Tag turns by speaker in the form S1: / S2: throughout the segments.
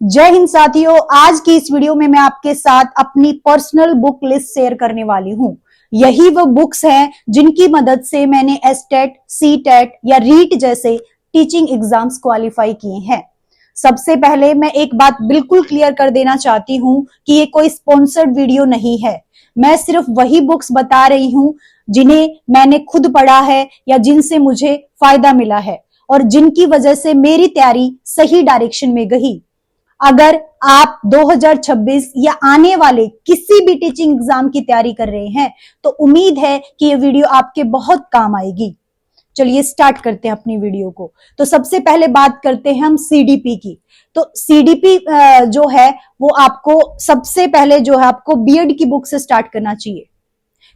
S1: जय हिंद साथियों। आज की इस वीडियो में मैं आपके साथ अपनी पर्सनल बुक लिस्ट शेयर करने वाली हूं। यही वो बुक्स हैं जिनकी मदद से मैंने एसटेट, सीटेट या रीट जैसे टीचिंग एग्जाम्स क्वालिफाई किए हैं। सबसे पहले मैं एक बात बिल्कुल क्लियर कर देना चाहती हूं कि ये कोई स्पॉन्सर्ड वीडियो नहीं है। मैं सिर्फ वही बुक्स बता रही हूं जिन्हें मैंने खुद पढ़ा है या जिनसे मुझे फायदा मिला है और जिनकी वजह से मेरी तैयारी सही डायरेक्शन में गई। अगर आप 2026 या आने वाले किसी भी टीचिंग एग्जाम की तैयारी कर रहे हैं तो उम्मीद है कि ये वीडियो आपके बहुत काम आएगी। चलिए स्टार्ट करते हैं अपनी वीडियो को। तो सबसे पहले बात करते हैं हम सीडीपी की। तो सीडीपी जो है वो आपको सबसे पहले जो है आपको बीएड की बुक से स्टार्ट करना चाहिए।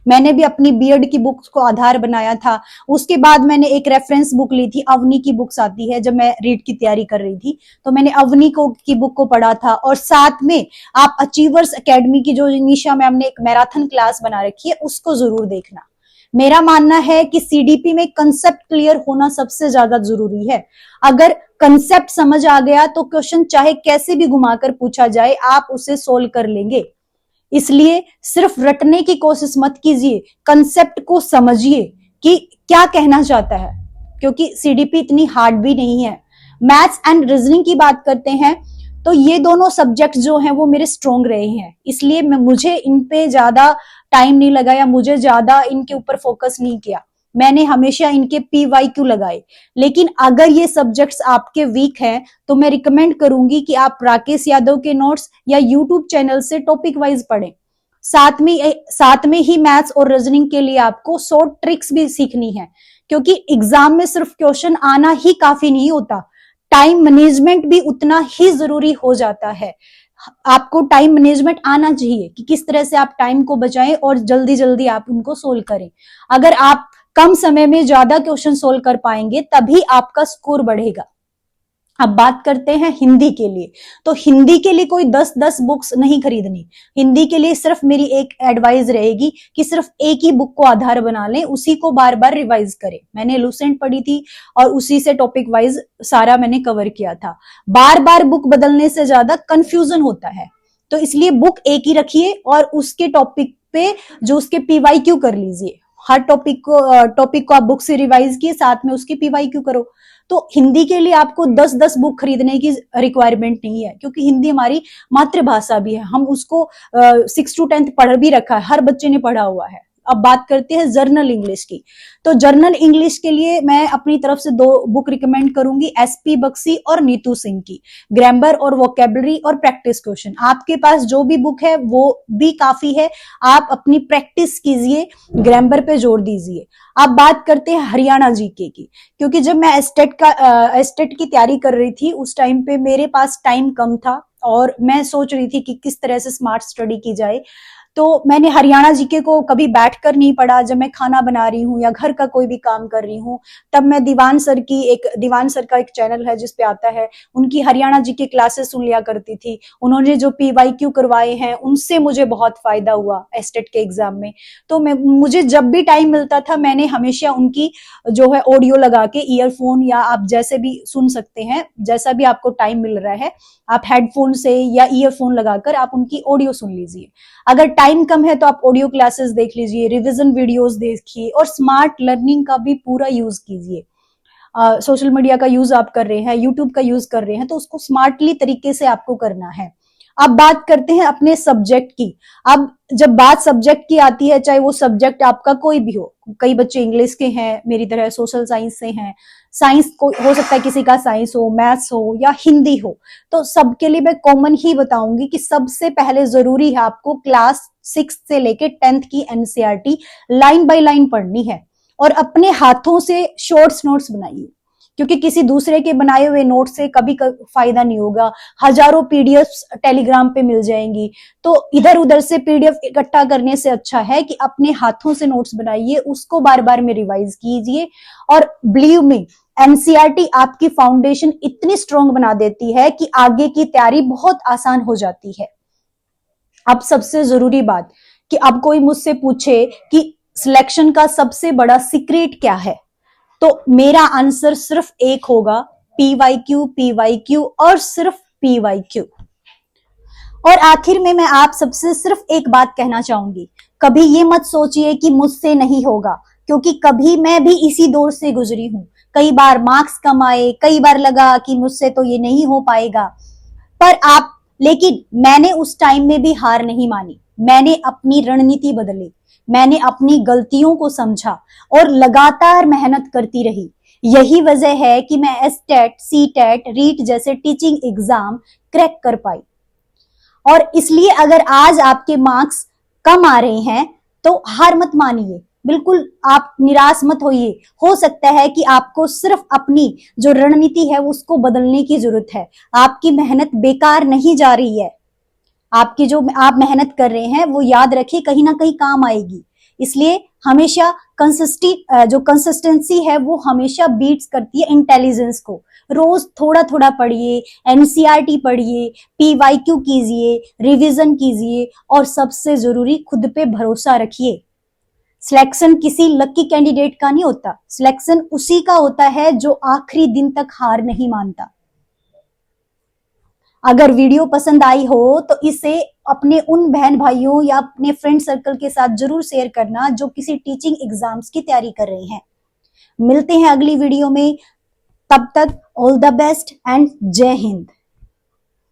S1: मैंने भी अपनी बीएड की बुक्स को आधार बनाया था। उसके बाद मैंने एक रेफरेंस बुक ली थी, अवनी की बुक्स आती है। जब मैं रीट की तैयारी कर रही थी तो मैंने अवनी की बुक को पढ़ा था। और साथ में आप अचीवर्स एकेडमी की जो निशा मैम ने एक मैराथन क्लास बना रखी है उसको जरूर देखना। मेरा मानना है कि सीडीपी में कंसेप्ट क्लियर होना सबसे ज्यादा जरूरी है। अगर कंसेप्ट समझ आ गया तो क्वेश्चन चाहे कैसे भी घुमाकर पूछा जाए आप उसे सोल्व कर लेंगे। इसलिए सिर्फ रटने की कोशिश मत कीजिए, कंसेप्ट को समझिए कि क्या कहना चाहता है, क्योंकि सीडीपी इतनी हार्ड भी नहीं है। मैथ्स एंड रीजनिंग की बात करते हैं तो ये दोनों सब्जेक्ट जो हैं वो मेरे स्ट्रॉन्ग रहे हैं, इसलिए मुझे इन पे ज्यादा टाइम नहीं लगा या मुझे ज्यादा इनके ऊपर फोकस नहीं किया। मैंने हमेशा इनके PYQ लगाए। लेकिन अगर ये सब्जेक्ट्स आपके वीक हैं तो मैं रिकमेंड करूंगी कि आप राकेश यादव के नोट्स या यूट्यूब चैनल से टॉपिक वाइज पढ़ें। साथ में ही मैथ्स और रीजनिंग के लिए आपको शॉर्ट ट्रिक्स भी सीखनी है, क्योंकि एग्जाम में सिर्फ क्वेश्चन आना ही काफी नहीं होता, टाइम मैनेजमेंट भी उतना ही जरूरी हो जाता है। आपको टाइम मैनेजमेंट आना चाहिए कि किस तरह से आप टाइम को बचाएं और जल्दी जल्दी आप उनको सोल्व करें। अगर आप कम समय में ज्यादा क्वेश्चन सोल्व कर पाएंगे तभी आपका स्कोर बढ़ेगा। अब बात करते हैं हिंदी के लिए। तो हिंदी के लिए कोई 10-10 बुक्स नहीं खरीदनी। हिंदी के लिए सिर्फ मेरी एक एडवाइस रहेगी कि सिर्फ एक ही बुक को आधार बना लें, उसी को बार बार रिवाइज करें। मैंने लूसेंट पढ़ी थी और उसी से टॉपिक वाइज सारा मैंने कवर किया था। बार बार बुक बदलने से ज्यादा कंफ्यूजन होता है, तो इसलिए बुक एक ही रखिए और उसके टॉपिक पे जो उसके PYQ कर लीजिए। हर टॉपिक को आप बुक से रिवाइज किए, साथ में उसकी PYQ करो। तो हिंदी के लिए आपको 10-10 बुक खरीदने की रिक्वायरमेंट नहीं है, क्योंकि हिंदी हमारी मातृभाषा भी है। हम उसको 6 to 10th पढ़ भी रखा है, हर बच्चे ने पढ़ा हुआ है। अब बात करते हैं जर्नल इंग्लिश की। तो जर्नल इंग्लिश के लिए मैं अपनी तरफ से 2 बुक रिकमेंड करूंगी, SP बख्शी और नीतू सिंह की, ग्रामर और वोकेबलरी और प्रैक्टिस क्वेश्चन। आपके पास जो भी बुक है वो भी काफी है, आप अपनी प्रैक्टिस कीजिए, ग्रामर पे जोर दीजिए। अब बात करते हैं हरियाणा जीके की, क्योंकि जब मैं एस्टेट की तैयारी कर रही थी उस टाइम पे मेरे पास टाइम कम था और मैं सोच रही थी कि किस तरह से स्मार्ट स्टडी की जाए। तो मैंने हरियाणा जीके को कभी बैठकर नहीं पढ़ा। जब मैं खाना बना रही हूँ या घर का कोई भी काम कर रही हूँ तब मैं दीवान सर का एक चैनल है जिसपे आता है, उनकी हरियाणा जीके क्लासेस सुन लिया करती थी। उन्होंने जो PYQ करवाए हैं उनसे मुझे बहुत फायदा हुआ एस्टेट के एग्जाम में। तो मुझे जब भी टाइम मिलता था मैंने हमेशा उनकी जो है ऑडियो लगा के, ईयरफोन या आप जैसे भी सुन सकते हैं, जैसा भी आपको टाइम मिल रहा है आप हेडफोन से या ईयरफोन लगाकर आप उनकी ऑडियो सुन लीजिए। अगर टाइम कम है तो आप ऑडियो क्लासेस देख लीजिए, रिवीजन वीडियोस देखिए और स्मार्ट लर्निंग का भी पूरा यूज कीजिए। सोशल मीडिया का यूज आप कर रहे हैं, यूट्यूब का यूज कर रहे हैं, तो उसको स्मार्टली तरीके से आपको करना है। अब बात करते हैं अपने सब्जेक्ट की। अब जब बात सब्जेक्ट की आती है, चाहे वो सब्जेक्ट आपका कोई भी हो, कई बच्चे इंग्लिश के हैं मेरी तरह, सोशल साइंस से हैं, साइंस को हो सकता है किसी का साइंस हो, मैथ्स हो या हिंदी हो, तो सबके लिए मैं कॉमन ही बताऊंगी कि सबसे पहले जरूरी है आपको क्लास 6 से लेके 10th की NCERT लाइन बाय लाइन पढ़नी है और अपने हाथों से शॉर्ट्स नोट्स बनाइए, क्योंकि किसी दूसरे के बनाए हुए नोट से कभी फायदा नहीं होगा। हजारों PDF टेलीग्राम पे मिल जाएंगी, तो इधर उधर से PDF इकट्ठा करने से अच्छा है कि अपने हाथों से नोट्स बनाइए, उसको बार बार में रिवाइज कीजिए। और बिलीव मी, NCERT आपकी फाउंडेशन इतनी स्ट्रॉन्ग बना देती है कि आगे की तैयारी बहुत आसान हो जाती है। अब सबसे जरूरी बात कि अब कोई मुझसे पूछे कि सिलेक्शन का सबसे बड़ा सीक्रेट क्या है, तो मेरा आंसर सिर्फ एक होगा, PYQ और सिर्फ PYQ। और आखिर में मैं आप सबसे सिर्फ एक बात कहना चाहूंगी, कभी ये मत सोचिए कि मुझसे नहीं होगा, क्योंकि कभी मैं भी इसी दौर से गुजरी हूं। कई बार मार्क्स कम आए, कई बार लगा कि मुझसे तो ये नहीं हो पाएगा, लेकिन मैंने उस टाइम में भी हार नहीं मानी। मैंने अपनी रणनीति बदली, मैंने अपनी गलतियों को समझा और लगातार मेहनत करती रही। यही वजह है कि मैं एसटेट, सीटेट, रीट जैसे टीचिंग एग्जाम क्रैक कर पाई। और इसलिए अगर आज आपके मार्क्स कम आ रहे हैं तो हार मत मानिए, बिल्कुल आप निराश मत होइए। हो सकता है कि आपको सिर्फ अपनी जो रणनीति है उसको बदलने की जरूरत है। आपकी मेहनत बेकार नहीं जा रही है, आपकी जो आप मेहनत कर रहे हैं वो याद रखिए कहीं ना कहीं काम आएगी। इसलिए हमेशा कंसिस्टेंसी है वो हमेशा बीट्स करती है इंटेलिजेंस को। रोज थोड़ा थोड़ा पढ़िए, एनसीईआरटी पढ़िए, PYQ कीजिए, रिवीजन कीजिए और सबसे जरूरी खुद पे भरोसा रखिए। सिलेक्शन किसी लकी कैंडिडेट का नहीं होता, सिलेक्शन उसी का होता है जो आखिरी दिन तक हार नहीं मानता। अगर वीडियो पसंद आई हो तो इसे अपने उन बहन भाइयों या अपने फ्रेंड सर्कल के साथ जरूर शेयर करना जो किसी टीचिंग एग्जाम्स की तैयारी कर रहे हैं। मिलते हैं अगली वीडियो में, तब तक ऑल द बेस्ट एंड जय हिंद।